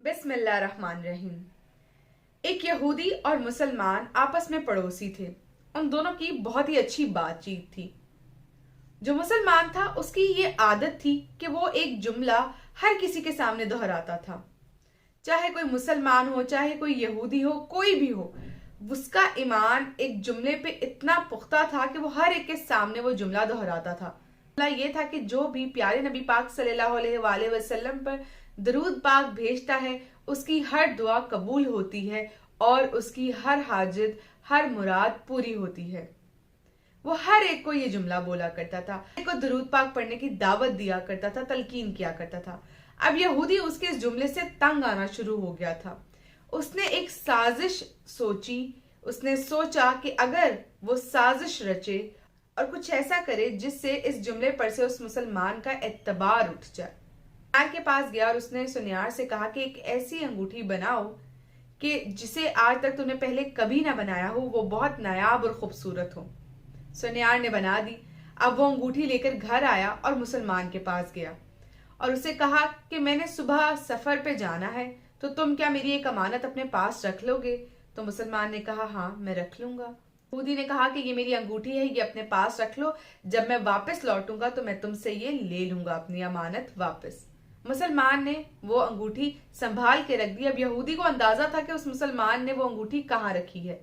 बिस्मिल्लाहिर्रहमानिर्रहीम। एक यहूदी और मुसलमान आपस में पड़ोसी थे। उन दोनों की बहुत ही अच्छी बातचीत थी। जो मुसलमान था उसकी ये आदत थी कि वो एक जुमला हर किसी के सामने दोहराता था। चाहे कोई मुसलमान हो, चाहे कोई यहूदी हो, कोई भी हो, उसका ईमान एक जुमले पे इतना पुख्ता था कि वो हर एक के सामने वो जुमला दोहराता था। जुमला ये था कि जो भी प्यारे नबी पाक सल्लल्लाहु अलैहि वसल्लम पर दरूद पाक भेजता है, उसकी हर दुआ कबूल होती है और उसकी हर हाजत, हर मुराद पूरी होती है। वो हर एक को ये जुमला बोला करता था, एक को दरूद पाक पढ़ने की दावत दिया करता था, तलकीन किया करता था। अब यहूदी उसके इस जुमले से तंग आना शुरू हो गया था। उसने एक साजिश सोची। उसने सोचा कि अगर वो साजिश रचे और कुछ ऐसा करे जिससे इस जुमले पर से उस मुसलमान का एतबार उठ जाए। सुनियार के पास गया और उसने सुनियार से कहा कि एक ऐसी अंगूठी बनाओ कि जिसे आज तक तुमने पहले कभी ना बनाया हो, वो बहुत नायाब और खूबसूरत हो। सुनियार ने बना दी। अब वो अंगूठी लेकर घर आया और मुसलमान के पास गया और उसे कहा कि मैंने सुबह सफर पे जाना है, तो तुम क्या मेरी एक अमानत अपने पास रख लोगे? तो मुसलमान ने कहा, हाँ मैं रख लूंगा। यहूदी ने कहा कि ये मेरी अंगूठी है, ये अपने पास रख लो, जब मैं वापस लौटूंगा तो मैं तुमसे ये ले लूंगा अपनी अमानत वापस। मुसलमान ने वो अंगूठी संभाल के रख दी। अब यहूदी को अंदाजा था कि उस मुसलमान ने वो अंगूठी कहाँ रखी है।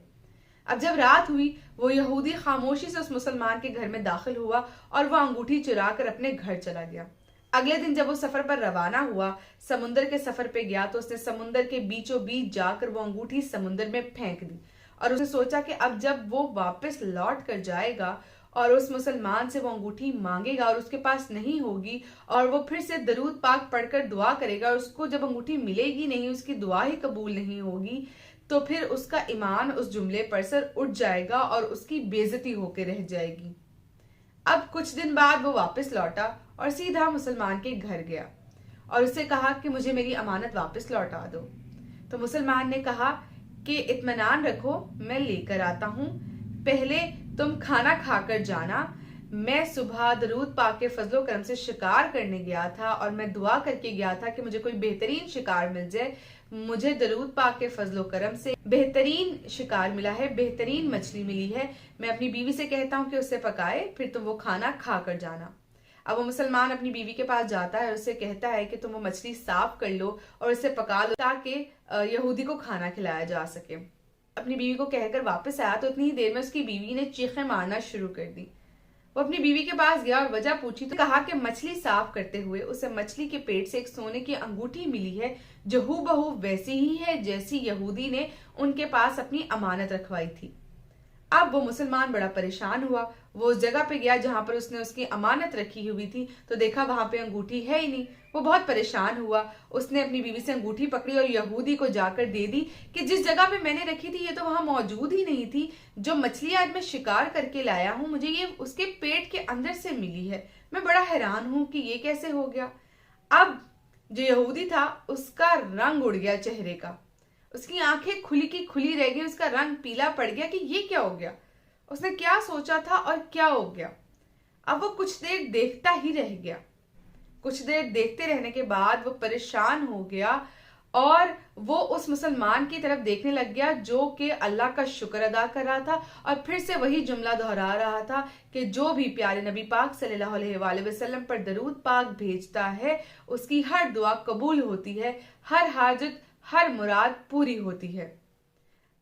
अब जब रात हुई, वो यहूदी खामोशी से उस मुसलमान के घर में दाखिल हुआ और वह अंगूठी चुरा कर अपने घर चला गया। अगले दिन जब वो सफर पर रवाना हुआ, समुंदर के सफर पे गया, तो उसने समुंदर के बीचों बीच जाकर वो अंगूठी समुंदर में फेंक दी और उसने सोचा कि अब जब वो वापस लौट कर जाएगा और उस मुसलमान से वो अंगूठी मांगेगा और उसके पास नहीं होगी और वो फिर से दरूद पाक पढ़कर दुआ करेगा और उसको जब अंगूठी मिलेगी नहीं, उसकी दुआ ही कबूल नहीं होगी, तो फिर उसका ईमान उस जुमले पर से उठ जाएगा और उसकी बेइज्जती होकर रह जाएगी। अब कुछ दिन बाद वो वापस लौटा और सीधा मुसलमान के घर गया और उससे कहा कि मुझे मेरी अमानत वापस लौटा दो। तो मुसलमान ने कहा कि इत्मीनान रखो, मैं लेकर आता हूँ, पहले तुम खाना खाकर जाना। मैं सुबह दरूद पाक के फजलो करम से शिकार करने गया था और मैं दुआ करके गया था कि मुझे कोई बेहतरीन शिकार मिल जाए। मुझे दरूद पाक के फजलो करम से बेहतरीन शिकार मिला है, बेहतरीन मछली मिली है। मैं अपनी बीवी से कहता हूँ कि उससे पकाए, फिर तुम वो खाना खा कर जाना। अब वो मुसलमान अपनी बीवी के पास जाता है और उससे कहता है कि तुम वो मछली साफ कर लो और उसे पका लो ताकि यहूदी को खाना खिलाया जा सके। अपनी बीवी को कहकर वापस आया तो इतनी ही देर में उसकी बीवी ने चीखें मारना शुरू कर दी। वो अपनी बीवी के पास गया और वजह पूछी तो कहा कि मछली साफ करते हुए उसे मछली के पेट से एक सोने की अंगूठी मिली है, जो हूबहू वैसी ही है जैसी यहूदी ने उनके पास अपनी अमानत रखवाई थी। अब वो मुसलमान बड़ा परेशान हुआ। वो उस जगह पे गया जहां पर उसने उसकी अमानत रखी हुई थी, तो देखा वहां पे अंगूठी है ही नहीं। वो बहुत परेशान हुआ। उसने अपनी बीवी से अंगूठी पकड़ी और यहूदी को जाकर दे दी कि जिस जगह पे मैंने रखी थी ये तो वहां मौजूद ही नहीं थी। जो मछली आज मैं शिकार करके लाया हूं, मुझे ये उसके पेट के अंदर से मिली है। मैं बड़ा हैरान हूं कि ये कैसे हो गया। अब जो यहूदी था उसका रंग उड़ गया चेहरे का, उसकी आंखें खुली की खुली रह गई, उसका रंग पीला पड़ गया कि ये क्या हो गया। उसने क्या सोचा था और क्या हो गया। अब वो कुछ देर देखता ही रह गया। कुछ देर देखते रहने के बाद वो परेशान हो गया और वो उस मुसलमान की तरफ देखने लग गया जो कि अल्लाह का शुक्र अदा कर रहा था और फिर से वही जुमला दोहरा रहा था कि जो भी प्यारे नबी पाक सल्लल्लाहु अलैहि वसल्लम पर दरूद पाक भेजता है, उसकी हर दुआ कबूल होती है, हर हाजत, हर मुराद पूरी होती है।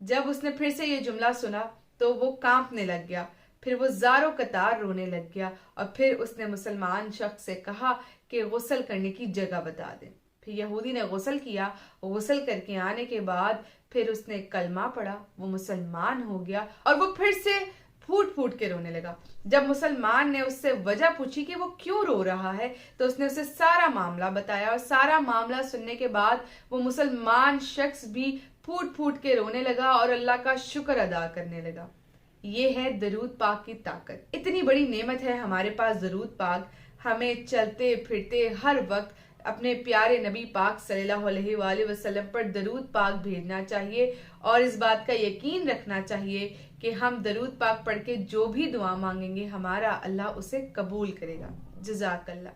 जब उसने फिर से ये जुमला सुना तो वो कांपने लग गया, फिर वो ज़ारो कतार रोने लग गया और फिर उसने मुसलमान शख्स से कहा कि गुस्ल करने की जगह बता दे। फिर यहूदी ने गुस्ल किया। गुस्ल करके आने के बाद फिर उसने कलमा पढ़ा, वो मुसलमान हो गया और वो फिर से फूट फूट के रोने लगा। जब मुसलमान ने उससे वजह पूछी कि वो क्यों रो रहा है, तो उसने उसे सारा मामला बताया और सारा मामला सुनने के बाद वो मुसलमान शख्स भी फूट फूट के रोने लगा और अल्लाह का शुक्र अदा करने लगा। ये है दरूद पाक की ताकत। इतनी बड़ी नेमत है हमारे पास दरूद पाक। हमें चलते फिरते हर वक्त अपने प्यारे नबी पाक सल्लल्लाहु अलैहि वसल्लम पर दरूद पाक भेजना चाहिए और इस बात का यकीन रखना चाहिए कि हम दरूद पाक पढ़ के जो भी दुआ मांगेंगे हमारा अल्लाह उसे कबूल करेगा। जज़ाकल्लाह।